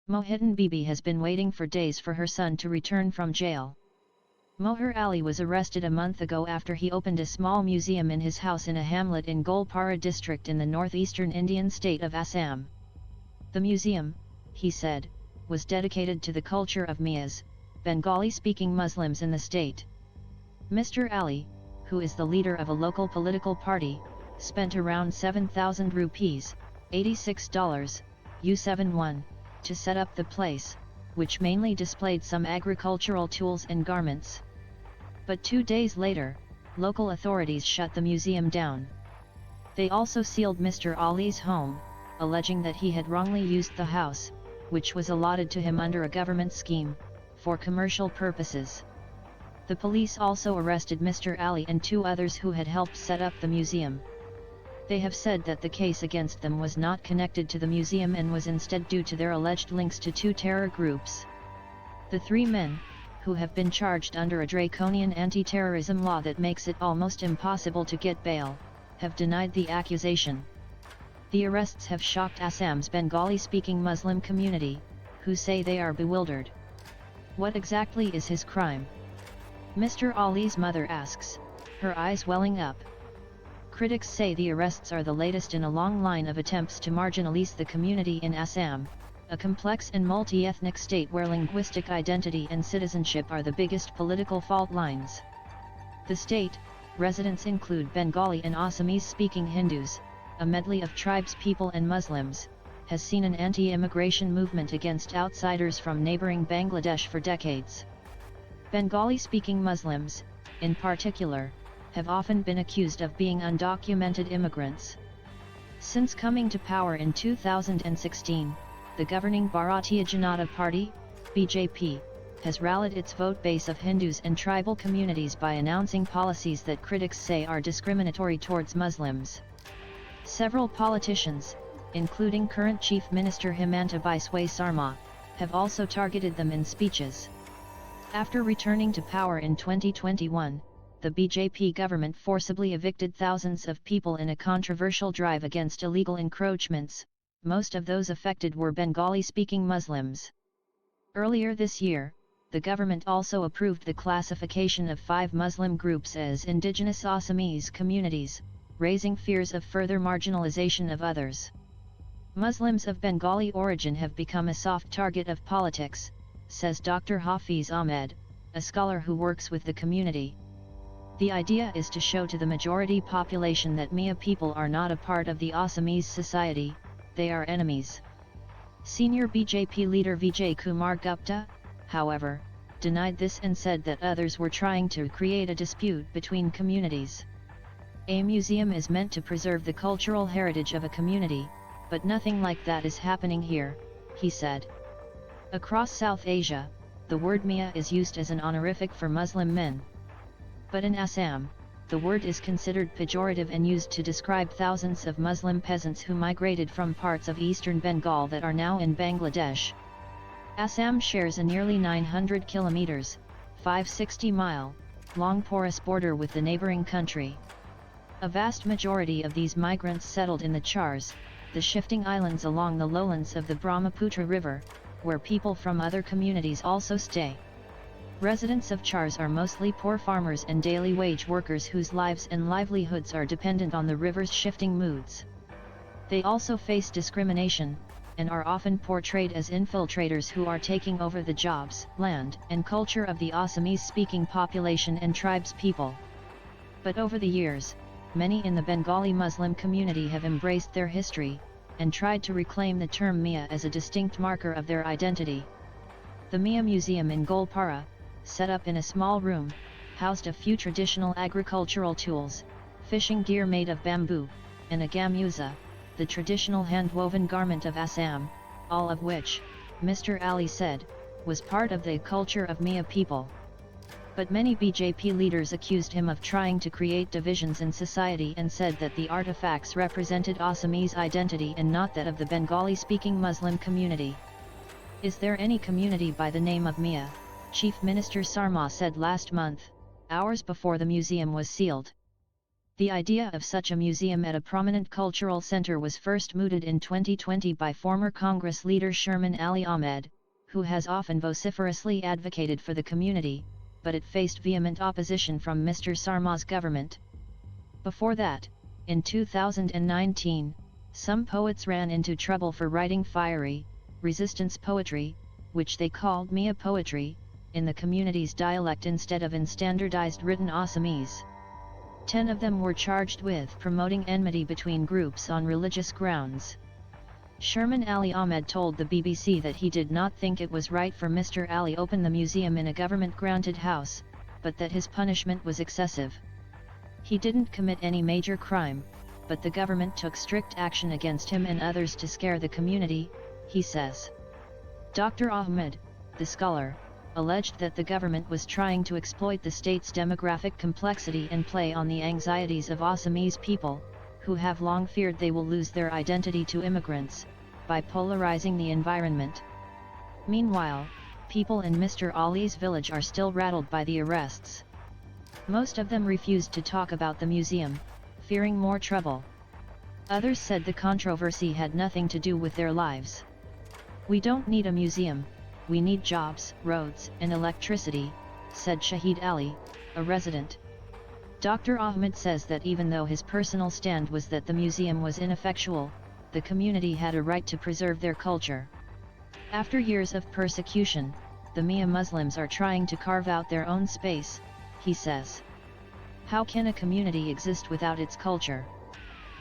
Mohiton Bibi has been waiting for days for her son to return from jail. Mohar Ali was arrested a month ago after he opened a small museum in his house in a hamlet in Goalpara district in the northeastern Indian state of Assam. The museum, he said, was dedicated to the culture of Miyas, Bengali-speaking Muslims in the state. Mr. Ali, who is the leader of a local political party, spent around 7,000 rupees, $86, U71, to set up the place, which mainly displayed some agricultural tools and garments. But 2 days later, local authorities shut the museum down. They also sealed Mr. Ali's home, alleging that he had wrongly used the house, which was allotted to him under a government scheme, for commercial purposes. The police also arrested Mr. Ali and 2 others who had helped set up the museum. They have said that the case against them was not connected to the museum and was instead due to their alleged links to 2 terror groups. The 3 men, who have been charged under a draconian anti-terrorism law that makes it almost impossible to get bail, have denied the accusation. The arrests have shocked Assam's Bengali-speaking Muslim community, who say they are bewildered. What exactly is his crime? Mr. Ali's mother asks, her eyes welling up. Critics say the arrests are the latest in a long line of attempts to marginalize the community in Assam, a complex and multi-ethnic state where linguistic identity and citizenship are the biggest political fault lines. The state, residents include Bengali and Assamese-speaking Hindus, a medley of tribes people and Muslims, has seen an anti-immigration movement against outsiders from neighboring Bangladesh for decades. Bengali-speaking Muslims, in particular, have often been accused of being undocumented immigrants. Since coming to power in 2016, the governing Bharatiya Janata Party, BJP, has rallied its vote base of Hindus and tribal communities by announcing policies that critics say are discriminatory towards Muslims. Several politicians, including current Chief Minister Himanta Biswa Sarma, have also targeted them in speeches. After returning to power in 2021, the BJP government forcibly evicted thousands of people in a controversial drive against illegal encroachments. Most of those affected were Bengali-speaking Muslims. Earlier this year, the government also approved the classification of 5 Muslim groups as indigenous Assamese communities, raising fears of further marginalization of others. Muslims of Bengali origin have become a soft target of politics, says Dr. Hafiz Ahmed, a scholar who works with the community. The idea is to show to the majority population that Miya people are not a part of the Assamese society, they are enemies. Senior BJP leader Vijay Kumar Gupta, however, denied this and said that others were trying to create a dispute between communities. A museum is meant to preserve the cultural heritage of a community, but nothing like that is happening here, he said. Across South Asia, the word Miya is used as an honorific for Muslim men. But in Assam, the word is considered pejorative and used to describe thousands of Muslim peasants who migrated from parts of eastern Bengal that are now in Bangladesh. Assam shares a nearly 900 kilometers, 560-mile, long porous border with the neighboring country. A vast majority of these migrants settled in the Chars, the shifting islands along the lowlands of the Brahmaputra River, where people from other communities also stay. Residents of Chars are mostly poor farmers and daily wage workers whose lives and livelihoods are dependent on the river's shifting moods. They also face discrimination, and are often portrayed as infiltrators who are taking over the jobs, land, and culture of the Assamese-speaking population and tribes people. But over the years, many in the Bengali Muslim community have embraced their history, and tried to reclaim the term Miya as a distinct marker of their identity. The Miya Museum in Goalpara, set up in a small room, housed a few traditional agricultural tools, fishing gear made of bamboo, and a gamuza, the traditional hand-woven garment of Assam, all of which, Mr. Ali said, was part of the culture of Miya people. But many BJP leaders accused him of trying to create divisions in society and said that the artifacts represented Assamese identity and not that of the Bengali-speaking Muslim community. Is there any community by the name of Miya? Chief Minister Sarma said last month, hours before the museum was sealed. The idea of such a museum at a prominent cultural center was first mooted in 2020 by former Congress leader Sherman Ali Ahmed, who has often vociferously advocated for the community, but it faced vehement opposition from Mr. Sarma's government. Before that, in 2019, some poets ran into trouble for writing fiery, resistance poetry, which they called Miya poetry, in the community's dialect instead of in standardized written Assamese. 10 of them were charged with promoting enmity between groups on religious grounds. Sherman Ali Ahmed told the BBC that he did not think it was right for Mr. Ali open the museum in a government-granted house, but that his punishment was excessive. He didn't commit any major crime, but the government took strict action against him and others to scare the community, he says. Dr. Ahmed, the scholar, alleged that the government was trying to exploit the state's demographic complexity and play on the anxieties of Assamese people, who have long feared they will lose their identity to immigrants, by polarizing the environment. Meanwhile, people in Mr. Ali's village are still rattled by the arrests. Most of them refused to talk about the museum, fearing more trouble. Others said the controversy had nothing to do with their lives. "We don't need a museum, we need jobs, roads, and electricity," said Shahid Ali, a resident. Dr. Ahmed says that even though his personal stand was that the museum was ineffectual, the community had a right to preserve their culture. After years of persecution, the Miya Muslims are trying to carve out their own space, he says. How can a community exist without its culture?